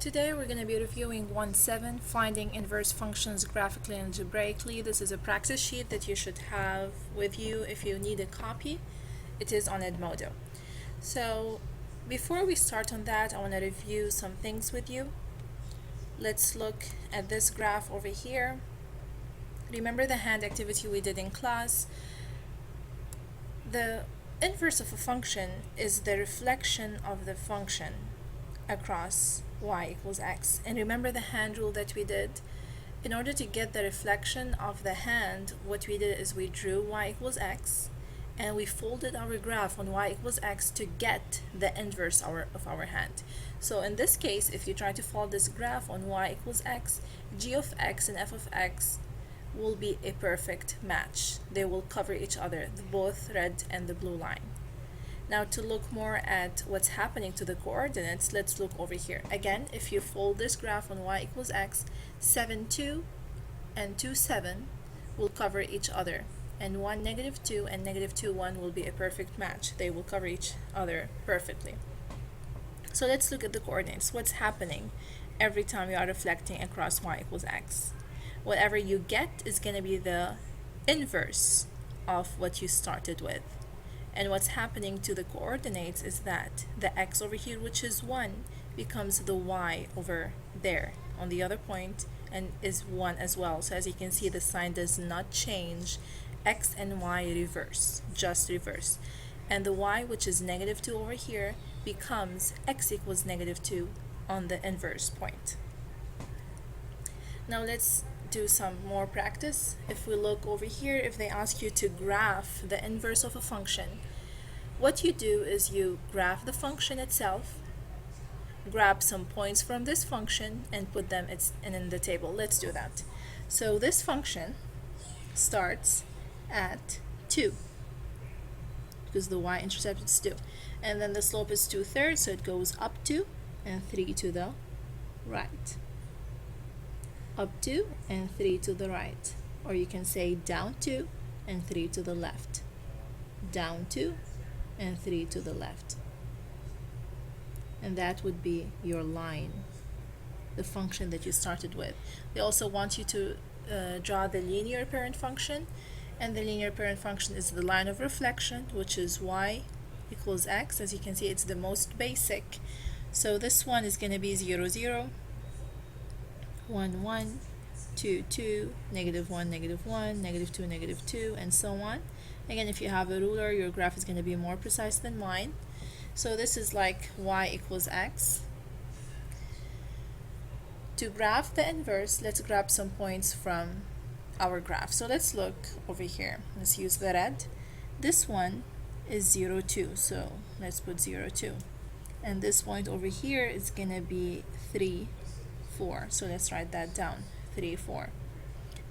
Today we're going to be reviewing 1.7, Finding Inverse Functions Graphically and Algebraically. This is a practice sheet that you should have with you if you need a copy. It is on Edmodo. So before we start on that, I want to review some things with you. Let's look at this graph over here. Remember the hand activity we did in class. The inverse of a function is the reflection of the function across y equals x. And remember the hand rule that we did? In order to get the reflection of the hand, what we did is we drew y equals x and we folded our graph on y equals x to get the inverse of our hand. So in this case, if you try to fold this graph on y equals x, g of x and f of x will be a perfect match. They will cover each other, both red and the blue line. Now to look more at what's happening to the coordinates, let's look over here. Again, if you fold this graph on y equals x, 7, 2 and 2, 7 will cover each other. And 1, negative 2 and negative 2, 1 will be a perfect match. They will cover each other perfectly. So let's look at the coordinates. What's happening every time you are reflecting across y equals x? Whatever you get is going to be the inverse of what you started with. And what's happening to the coordinates is that the x over here, which is 1, becomes the y over there on the other point and is 1 as well. So as you can see, the sign does not change. X and y reverse, just reverse. And the y, which is negative 2 over here, becomes x equals negative 2 on the inverse point. Now let's do some more practice. If we look over here, if they ask you to graph the inverse of a function, what you do is you graph the function itself, grab some points from this function and put them in the table. Let's do that. So this function starts at 2 because the y-intercept is 2, and then the slope is 2/3, so it goes up 2 and 3 to the right, up 2 and 3 to the right, or you can say down 2 and 3 to the left, down 2 and 3 to the left. And that would be your line, the function that you started with. They also want you to draw the linear parent function, and the linear parent function is the line of reflection, which is y equals x. As you can see, it's the most basic. So this one is going to be 0, 0, 1, 1, 2, 2, negative 1, negative 1, negative 2, negative 2, and so on. Again, if you have a ruler, your graph is going to be more precise than mine. So this is like y equals x. To graph the inverse, let's grab some points from our graph. So let's look over here. Let's use the red. This one is 0, 2, so let's put 0, 2. And this point over here is going to be 3, 4. So let's write that down, 3, 4.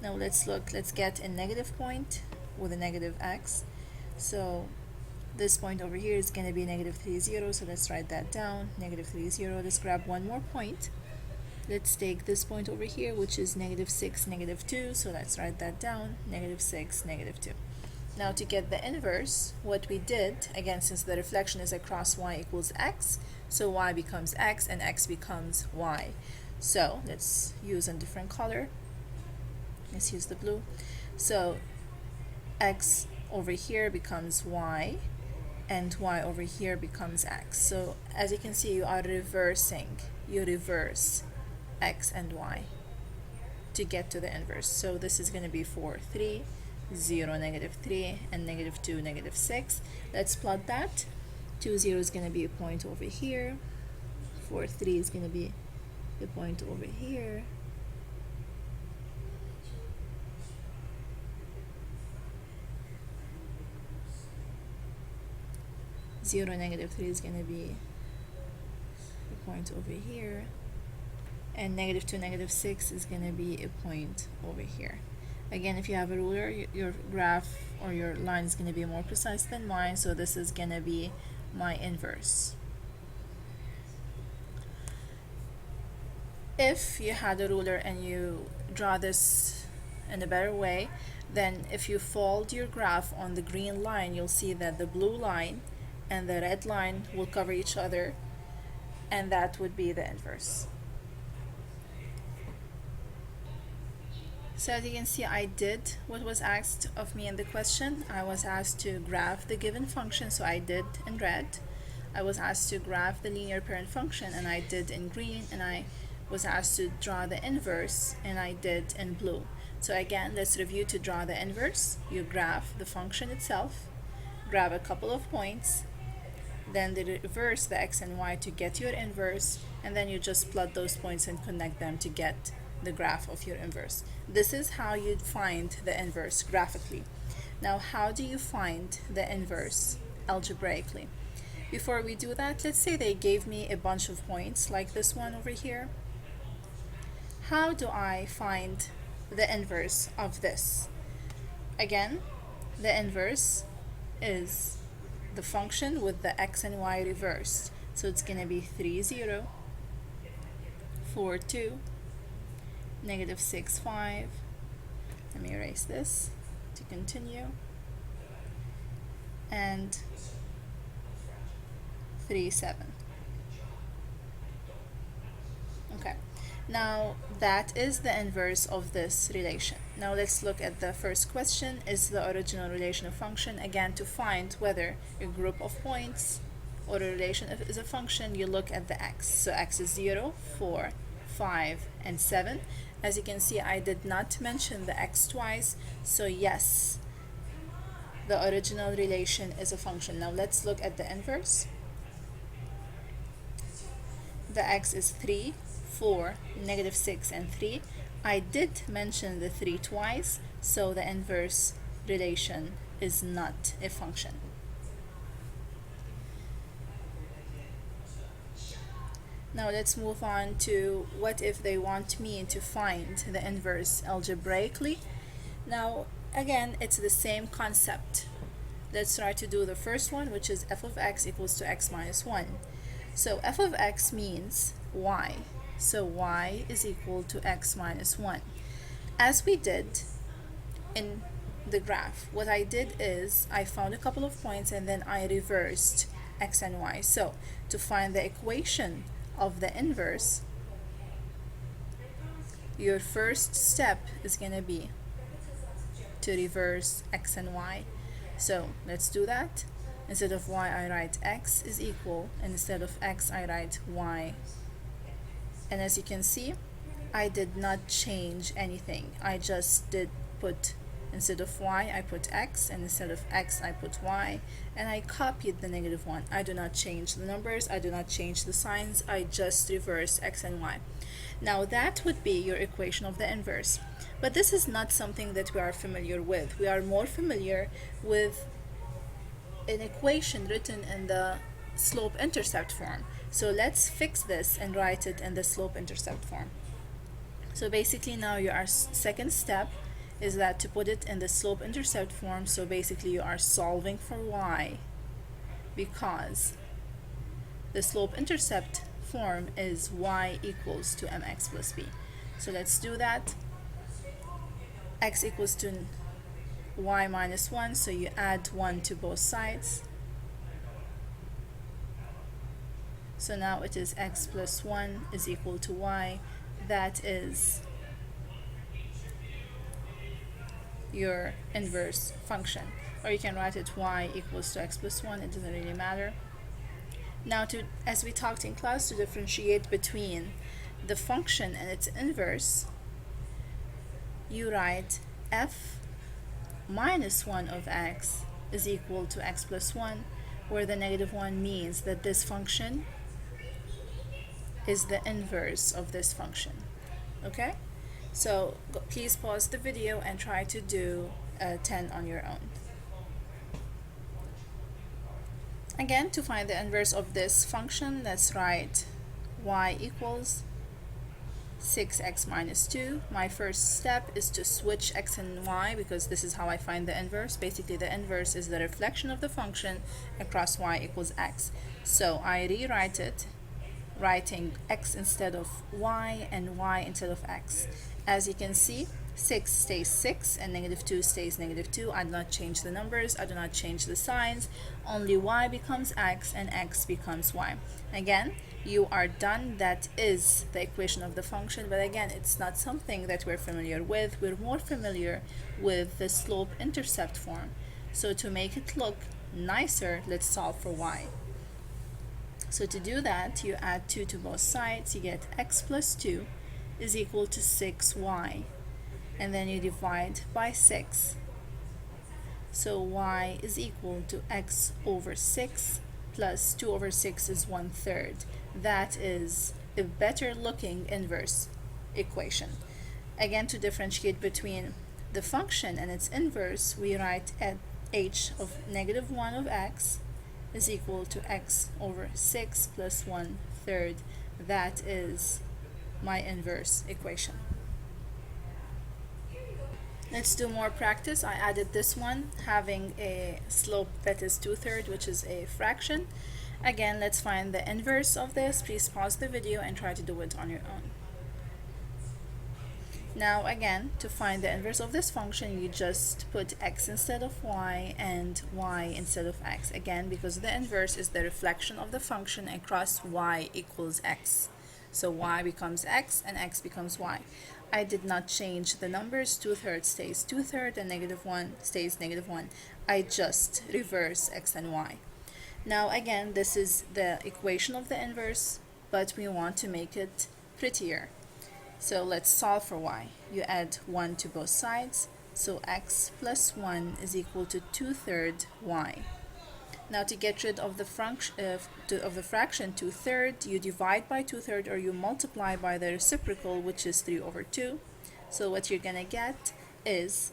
Now let's look, let's get a negative point with a negative x. So this point over here is going to be negative 3, 0. So let's write that down, negative 3, 0. Let's grab one more point. Let's take this point over here, which is negative 6, negative 2. So let's write that down, negative 6, negative 2. Now to get the inverse, what we did, again, since the reflection is across y equals x, so y becomes x and x becomes y. So let's use a different color. Let's use the blue. So x over here becomes y and y over here becomes x. So as you can see, you are reversing. You reverse x and y to get to the inverse. So this is going to be 4, 3, 0, negative 3, and negative 2, negative 6. Let's plot that. 2, 0 is going to be a point over here. 4, 3 is going to be the point over here. Zero, negative 3 is going to be the point over here. And negative 2, negative 6 is going to be a point over here. Again, if you have a ruler, your graph or your line is going to be more precise than mine, so this is going to be my inverse. If you had a ruler and you draw this in a better way, then if you fold your graph on the green line, you'll see that the blue line and the red line will cover each other, and that would be the inverse. So as you can see, I did what was asked of me in the question. I was asked to graph the given function, so I did in red. I was asked to graph the linear parent function, and I did in green, and I was asked to draw the inverse, and I did in blue. So again, let's review. To draw the inverse, you graph the function itself, grab a couple of points, then reverse the x and y to get your inverse, and then you just plot those points and connect them to get the graph of your inverse. This is how you'd find the inverse graphically. Now, how do you find the inverse algebraically? Before we do that, let's say they gave me a bunch of points like this one over here. How do I find the inverse of this? Again, the inverse is the function with the x and y reversed. So it's going to be 3, 0, 4, 2, negative 6, 5. Let me erase this to continue. And 3, 7. Okay. Now that is the inverse of this relation. Now let's look at the first question. Is the original relation a function? Again, to find whether a group of points or a relation is a function, you look at the x. So x is 0, 4, 5, and 7. As you can see, I did not mention the x twice, so yes, the original relation is a function. Now let's look at the inverse. The x is 3, 4, negative 6, and 3. I did mention the 3 twice, so the inverse relation is not a function. Now let's move on to what if they want me to find the inverse algebraically. Now again, it's the same concept. Let's try to do the first one, which is f of x equals to x minus 1. So f of x means y. So y is equal to x minus 1. As we did in the graph, what I did is I found a couple of points and then I reversed x and y. So to find the equation of the inverse, your first step is going to be to reverse x and y. So let's do that. Instead of y, I write x is equal, and instead of x, I write y. And as you can see, I did not change anything. I just did put, instead of y, I put x, and instead of x, I put y, and I copied the negative 1. I do not change the numbers, I do not change the signs, I just reverse x and y. Now that would be your equation of the inverse. But this is not something that we are familiar with. We are more familiar with an equation written in the slope-intercept form. So let's fix this and write it in the slope-intercept form. So basically now your second step is that to put it in the slope-intercept form. So basically you are solving for y, because the slope-intercept form is y equals to mx plus b. So let's do that. X equals to y minus 1, so you add 1 to both sides. So now it is x plus 1 is equal to y. That is your inverse function. Or you can write it y equals to x plus 1, it doesn't really matter. Now, as we talked in class, to differentiate between the function and its inverse, you write f minus 1 of x is equal to x plus 1, where the negative 1 means that this function is the inverse of this function. Okay? So please pause the video and try to do 10 on your own. Again, to find the inverse of this function, let's write y equals 6x minus 2. My first step is to switch x and y, because this is how I find the inverse. Basically, the inverse is the reflection of the function across y equals x. So I rewrite it, writing x instead of y and y instead of x. As you can see, 6 stays 6 and -2 stays -2. I do not change the numbers, I do not change the signs, only y becomes x and x becomes y. Again, you are done. That is the equation of the function, but again, it's not something that we're familiar with. We're more familiar with the slope-intercept form. So to make it look nicer, let's solve for y. So to do that, you add 2 to both sides, you get x plus 2 is equal to 6y, and then you divide by 6. So y is equal to x over 6 plus 2 over 6 is 1/3. That is a better looking inverse equation. Again, to differentiate between the function and its inverse, we write at h of -1 of x is equal to x over 6 plus 1/3. That is my inverse equation. Let's do more practice. I added this one, having a slope that is 2/3, which is a fraction. Again, let's find the inverse of this. Please pause the video and try to do it on your own. Now again, to find the inverse of this function, you just put x instead of y and y instead of x. Again, because the inverse is the reflection of the function across y equals x. So y becomes x and x becomes y. I did not change the numbers. 2/3 stays 2/3 and -1 stays -1. I just reverse x and y. Now again, this is the equation of the inverse, but we want to make it prettier. So let's solve for y. You add 1 to both sides, so x plus 1 is equal to 2/3 y. Now to get rid of the fraction 2/3, you divide by 2/3 or you multiply by the reciprocal, which is 3 over 2. So what you're gonna get is,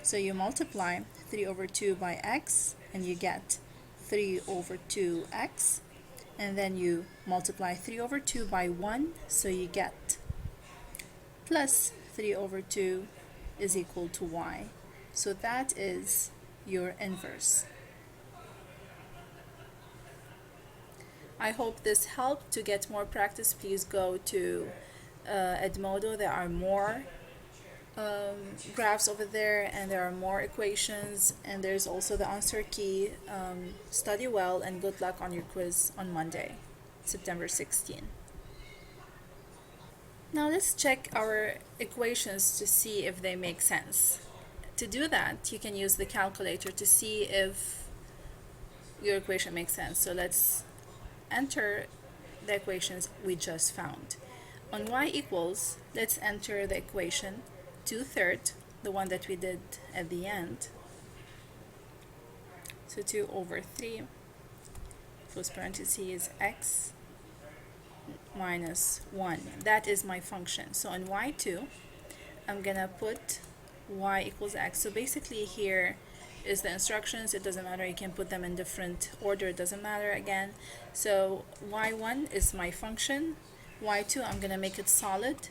so you multiply 3 over 2 by x and you get 3 over 2x, and then you multiply 3 over 2 by 1, so you get plus 3 over 2 is equal to y. So that is your inverse. I hope this helped. To get more practice, please go to Edmodo. There are more graphs over there, and there are more equations, and there's also the answer key. Study well and good luck on your quiz on Monday, September 16. Now let's check our equations to see if they make sense. To do that, you can use the calculator to see if your equation makes sense. So let's enter the equations we just found. On y equals, let's enter the equation 2/3, the one that we did at the end. So 2 over 3, close parentheses, x minus 1. That is my function. So on y2, I'm gonna put y equals x. So basically here is the instructions. It doesn't matter, you can put them in different order, it doesn't matter again. So y1 is my function. y2, I'm gonna make it solid,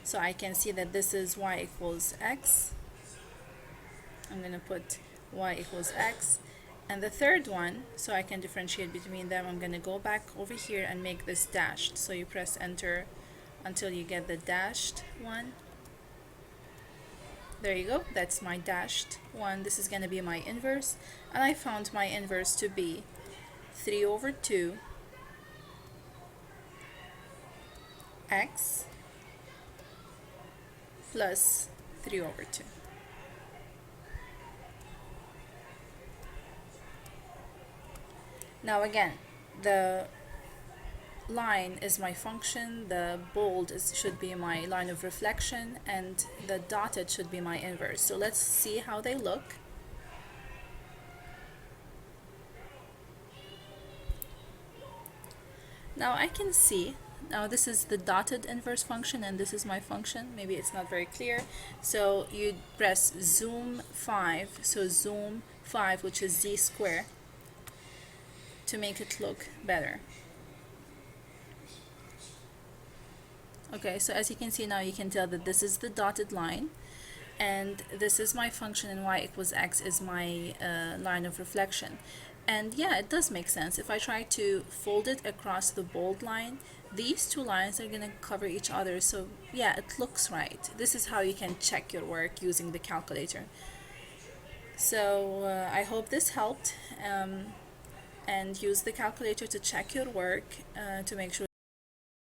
so I can see that this is y equals x. I'm gonna put y equals x. And the third one, so I can differentiate between them, I'm gonna go back over here and make this dashed. So you press enter until you get the dashed one. There you go, that's my dashed one. This is going to be my inverse, and I found my inverse to be 3 over 2 x plus 3 over 2. Now again, the line is my function, the bold should be my line of reflection, and the dotted should be my inverse. So let's see how they look. Now I can see, now this is the dotted inverse function and this is my function. Maybe it's not very clear. So you press zoom 5, so zoom 5, which is z square, to make it look better. Okay, so as you can see now, you can tell that this is the dotted line, and this is my function, and y equals x is my line of reflection. And yeah, it does make sense. If I try to fold it across the bold line, these two lines are gonna cover each other. So yeah, it looks right. This is how you can check your work using the calculator. So I hope this helped. And use the calculator to check your work to make sure